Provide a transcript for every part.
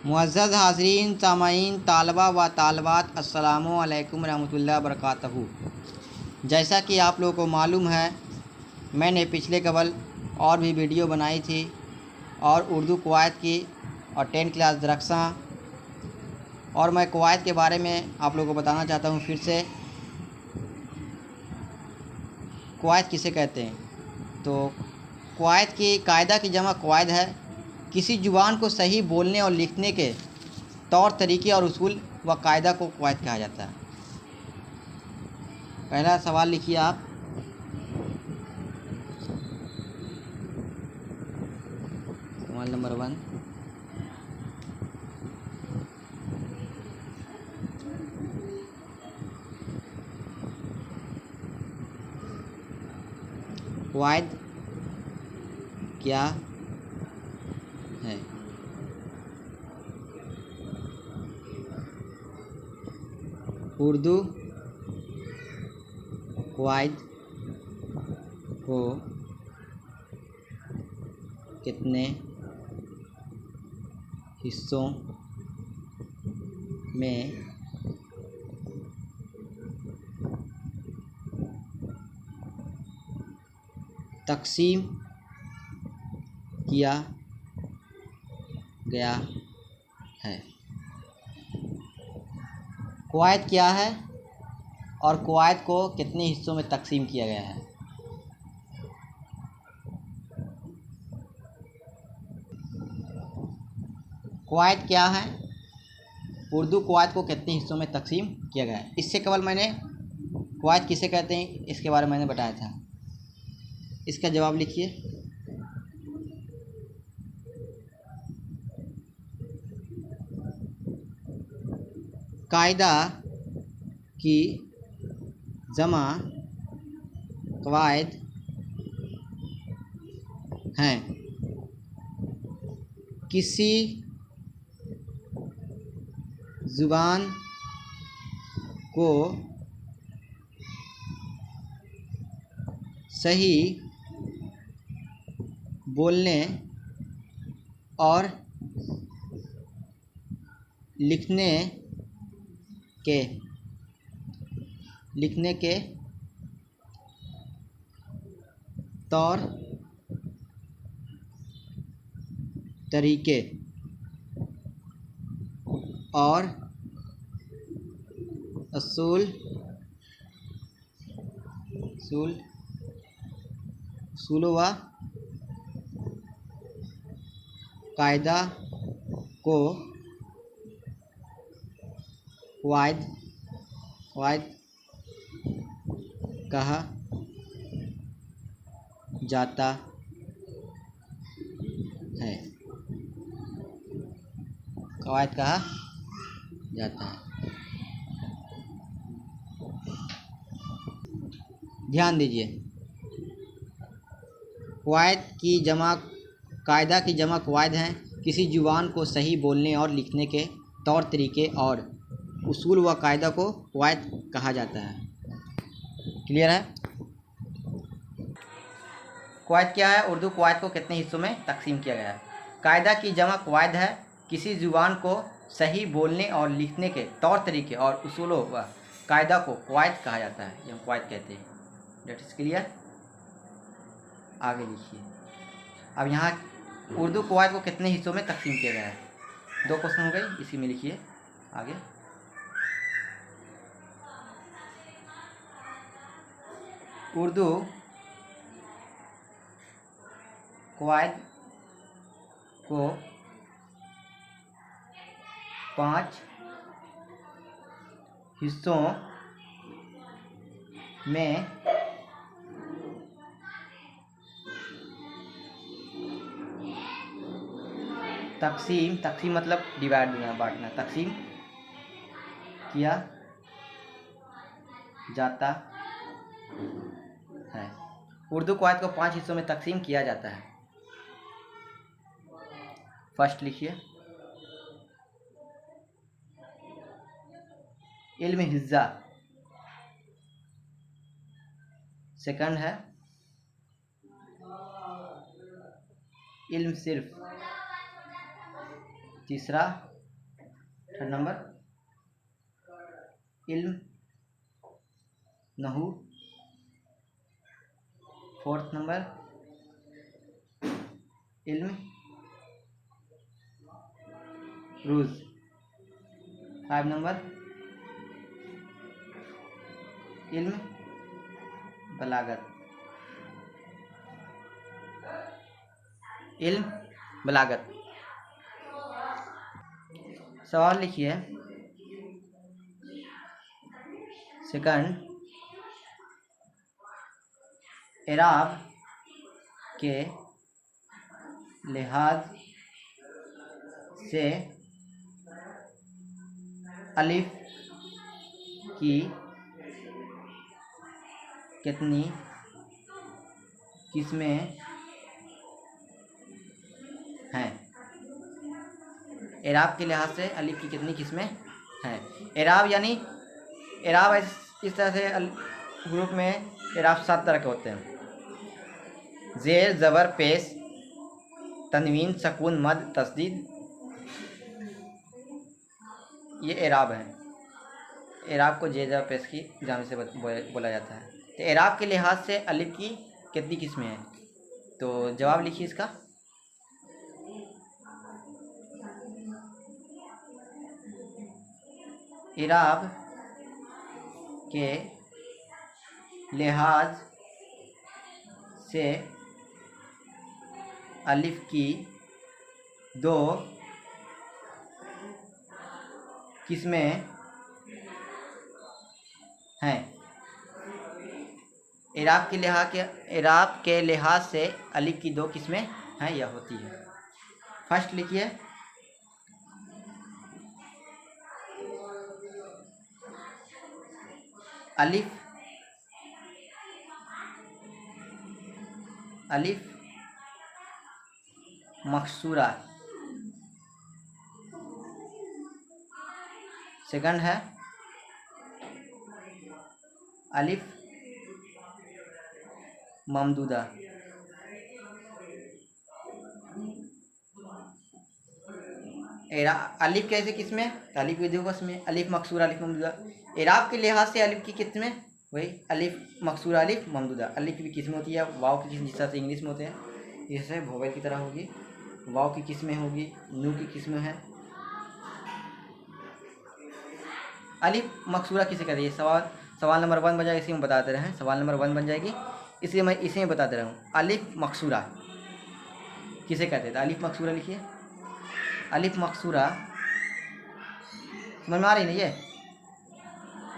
मुअज़्ज़ज़ हाज़रीन सामाईन तालबा व तालबात अस्सलामु अलैकुम रहमतुल्लाहि व बरकातहू। जैसा कि आप लोगों को मालूम है, मैंने पिछले कबल और भी वीडियो बनाई थी और उर्दू कवायद की और 10 क्लास दरख्सा, और मैं कवायद के बारे में आप लोगों को बताना चाहता हूँ फिर से। कवायद किसे कहते हैं? तो कवायद की कायदा की जमा कवायद है। किसी ज़ुबान को सही बोलने और लिखने के तौर तरीके और उसूल व कायदा को कवायद कहा जाता है। पहला सवाल लिखिए आप। सवाल नंबर 1, कवायद क्या है? उर्दू कवायद को कितने हिस्सों में तकसीम किया गया है? कवायद क्या है और कवायद को कितने हिस्सों में तकसीम किया गया है? कवायद क्या है, उर्दू कवायद को कितने हिस्सों में तकसीम किया गया है? इससे केवल मैंने कवायद किसे कहते हैं इसके बारे में मैंने बताया था। इसका जवाब लिखिए। कायदा की जमा कवायद हैं। किसी ज़ुबान को सही बोलने और लिखने के तौर तरीके और उसूल व कायदा को कवायद कहा जाता है। कवायद कहा जाता है। ध्यान दीजिए, कवायद की जमा कायदा की जमा कवायद हैं। किसी ज़ुबान को सही बोलने और लिखने के तौर तरीके और उसूल व कायदा को कवायद कहा जाता है। क्लियर है? कवायद क्या है, उर्दू कवायद को कितने हिस्सों में तकसीम किया गया है? कायदा की जमा कवायद है। किसी ज़ुबान को सही बोलने और लिखने के तौर तरीके और उसूलों व कायदा को कवायद कहा जाता है, ये हम कवायद कहते हैं। That is clear? आगे लिखिए। अब यहाँ उर्दू कवायद को कितने हिस्सों में तकसीम किया गया है? 2 क्वेश्चन हो गए, इसी में लिखिए आगे। उर्दू कवायद को 5 हिस्सों में तकसीम मतलब डिवाइड बांटना, तकसीम किया जाता है। उर्दू कवायद को 5 हिस्सों में तकसीम किया जाता है। फर्स्ट लिखिए, इल्म हिज्जा। सेकंड है इल्म सिर्फ। तीसरा थर्ड नंबर इल्म नहू, फोर्थ नंबर इल्म रूज, 5 नंबर इल्म बलागत। इल्म बलागत। सवाल लिखिए, सेकंड, एराब के लिहाज से अलिफ की कितनी किस्में हैं? एराब के लिहाज से अलिफ की कितनी किस्में हैं? एराब यानी एराब इस तरह से ग्रुप में एराब 7 तरह के होते हैं। ज़ेर, ज़बर, पेश, तनवीन, सकून, मद, तस्दीद, ये एराब हैं। एराब को ज़ेर, ज़बर, पेश की जामे से बोला जाता है। तो एराब के लिहाज से अलिफ की कितनी किस्में हैं? तो जवाब लिखिए इसका। एराब के लिहाज से अलिफ की 2 किस्में हैं। एराब के लिहाज से अलिफ की 2 किस्में हैं या होती है। फर्स्ट लिखिए, अलिफ मकसूरा। सेकंड है अलिफ ममदूदा। अलिफ कैसे किस्में? अलिफ की 2 किस्में, अलिफ मकसूरा, अलिफ ममदूदा। एराब के लिहाज से अलिफ की किस्में वही अलिफ मकसूरा, अलिफ ममदूदा। अलिफ की भी किस्में होती है, वाव की किस्म जिस तरह से इंग्लिश में होते हैं, जैसे वोवेल की तरह होगी। वाव की किस्में होगी, नू की किस्में हैं। अलिफ मकसूरा किसे कहते हैं? सवाल नंबर 1 बन जाएगा, इसी में बताते रहे हैं। सवाल नंबर 1 बन जाएगी, इसलिए मैं इसी में बताते रहा हूँ। अलिफ मकसूरा किसे कहते हैं? अलिफ मकसूरा लिखिए। अलिफ मकसूरा समझ में आ रही ना ये?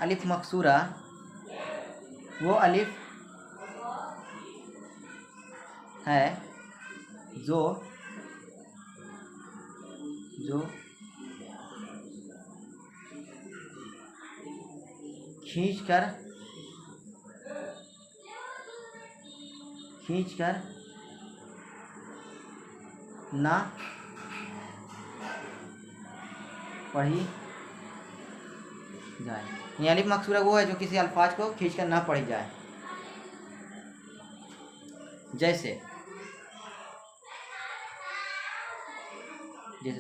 अलिफ मकसूरा वो अलिफ है जो खींचकर ना पढ़ी जाए। ये अलिफ मकसूरा वो है जो किसी अल्फाज को खींचकर ना पढ़ी जाए। जैसे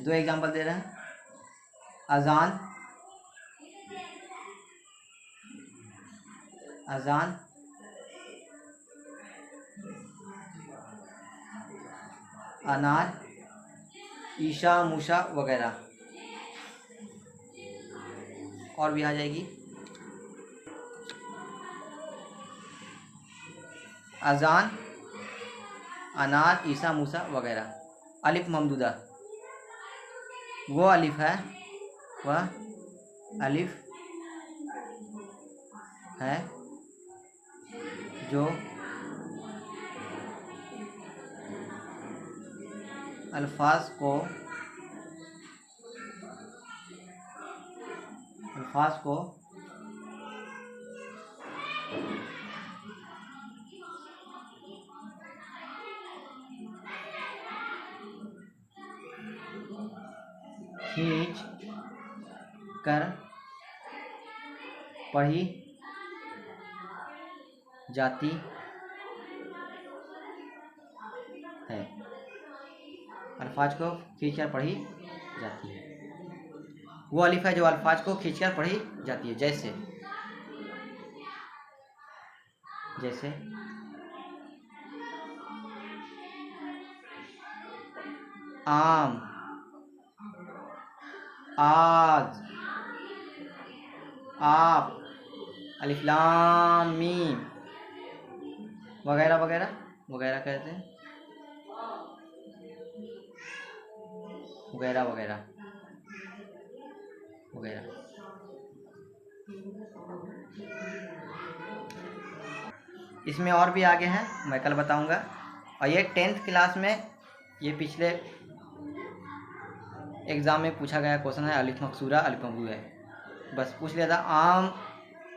2 एग्जांपल दे रहे हैं। अजान, अनार, ईशा, मूशा वगैरह। और भी आ जाएगी, अजान, अनार, ईसा, मूसा वगैरह। अलिफ ममदूदा वो अलिफ है, वह अलिफ है जो अल्फाज को खींच कर पढ़ी जाती है। अल्फाज को खींच कर पढ़ी जाती है। वो अलिफ है जो अल्फाज को खींचकर पढ़ी जाती है। जैसे जैसे आम, आज, आप, अलिफ लाम मीम वगैरह वगैरह वगैरह कहते हैं, वगैरह वगैरह वगैरह। इसमें और भी आगे हैं, मैं कल बताऊंगा। और ये 10th क्लास में, ये पिछले एग्ज़ाम में पूछा गया क्वेश्चन है। अलिफ मकसूरा अलिफ ममदूदा है, बस पूछ लिया था आम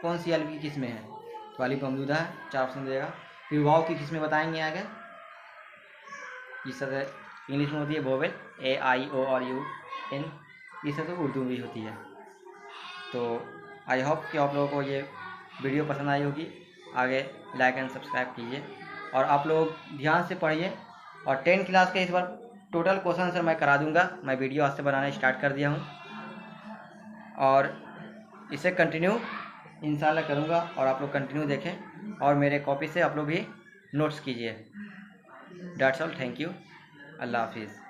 कौन सी अलिफ की किस्में हैं, तो अलिफ ममदूदा है, 4 ऑप्शन देगा। फिर वाव की किस्में बताएंगे आगे, जिस तरह इंग्लिश में होती है वोवेल ए आई ओ और यू एन, इस तरह से उर्दू में भी होती है। तो आई होप कि आप लोगों को ये वीडियो पसंद आई होगी। आगे लाइक एंड सब्सक्राइब कीजिए और आप लोग ध्यान से पढ़िए। और 10th क्लास के इस बार टोटल क्वेश्चन आंसर मैं करा दूंगा। मैं वीडियो आज से बनाना स्टार्ट कर दिया हूँ और इसे कंटिन्यू इंशाल्लाह करूँगा, और आप लोग कंटिन्यू देखें और मेरे कॉपी से आप लोग भी नोट्स कीजिए। दैट्स ऑल, थैंक यू, अल्लाह हाफिज़।